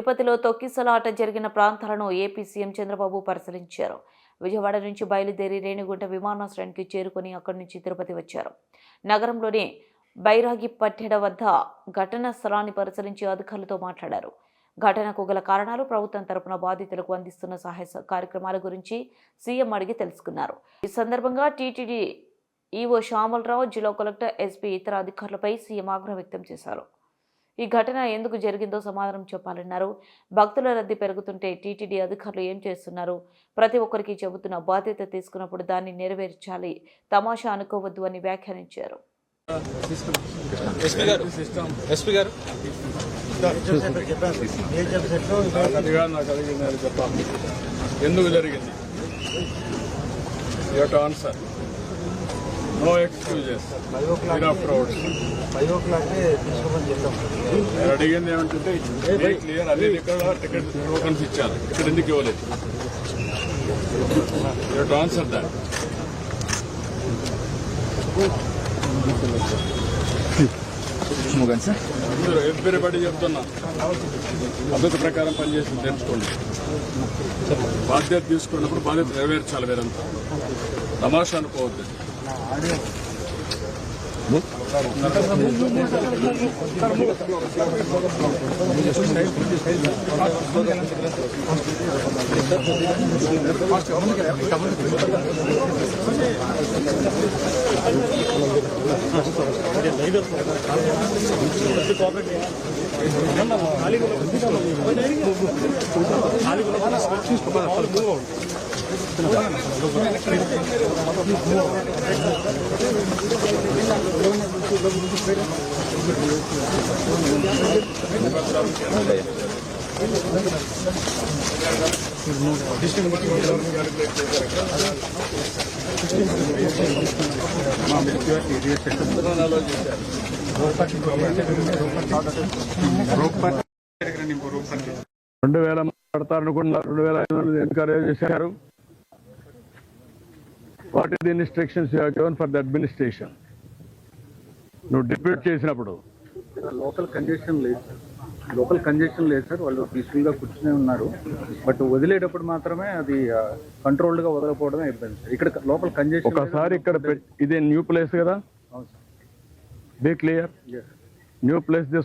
తిరుపతిలో తొక్కిసలాట జరిగిన ప్రాంతాలను ఏపీ సీఎం చంద్రబాబు పరిశీలించారు. విజయవాడ నుంచి బయలుదేరి రేణిగుంట విమానాశ్రయానికి చేరుకుని అక్కడి నుంచి తిరుపతి వచ్చారు. నగరంలోని బైరాగిపట్టెడ వద్ద ఘటనా స్థలాన్ని పరిశీలించి అధికారులతో మాట్లాడారు. ఘటనకు గల కారణాలు, ప్రభుత్వం తరపున బాధితులకు అందిస్తున్న సహాయ కార్యక్రమాల గురించి సీఎం అడిగి తెలుసుకున్నారు. ఈ సందర్భంగా టీటీడీ ఈవో శ్యామలరావు, జిల్లా కలెక్టర్, ఎస్పీ, ఇతర అధికారులపై సీఎం ఆగ్రహం వ్యక్తం చేశారు. ఈ ఘటన ఎందుకు జరిగిందో సమాధానం చెప్పాలన్నారు. భక్తుల రద్దీ పెరుగుతుంటే టీటీడీ అధికారులు ఏం చేస్తున్నారు? ప్రతి ఒక్కరికి చెబుతున్న బాధ్యత తీసుకున్నప్పుడు దాన్ని నెరవేర్చాలి, తమాషా అనుకోవద్దు అని వ్యాఖ్యానించారు. ఎందుకు జరిగింది? No excuses. 5 o'clock afterwards. 5 o'clock తీసుకోమని చెప్తాం. నేను అడిగింది ఏమంటే క్లియర్ అన్ని ఇక్కడ టికెట్ టోకన్స్ ఇచ్చారు, ఇక్కడ ఎందుకు ఇవ్వలేదు? You to answer that. Everybody చెప్తున్నా, పద్ధతి ప్రకారం పనిచేసి తెలుసుకోండి. బాధ్యత తీసుకున్నప్పుడు బాధ్యత నెరవేర్చాలి. వేరంతా తమాషా అనుకోవద్దు. పడతారనుకున్నారు. 2,500 ఎన్కరేజ్ చేశారు. What is the instructions you have given for the administration? నువ్వు డిప్యూట్ చేసినప్పుడు లోకల్ కంజెషన్ లేదు సార్. వాళ్ళు పీస్ఫుల్ గా కూర్చునే ఉన్నారు. బట్ వదిలేటప్పుడు మాత్రమే అది కంట్రోల్డ్ గా వదలకపోవడమే అయిపోయింది సార్. ఇక్కడ లోకల్ కంజెషన్ ఒకసారి ఇక్కడ ఇదే న్యూ ప్లేస్ కదా, be clear. New place this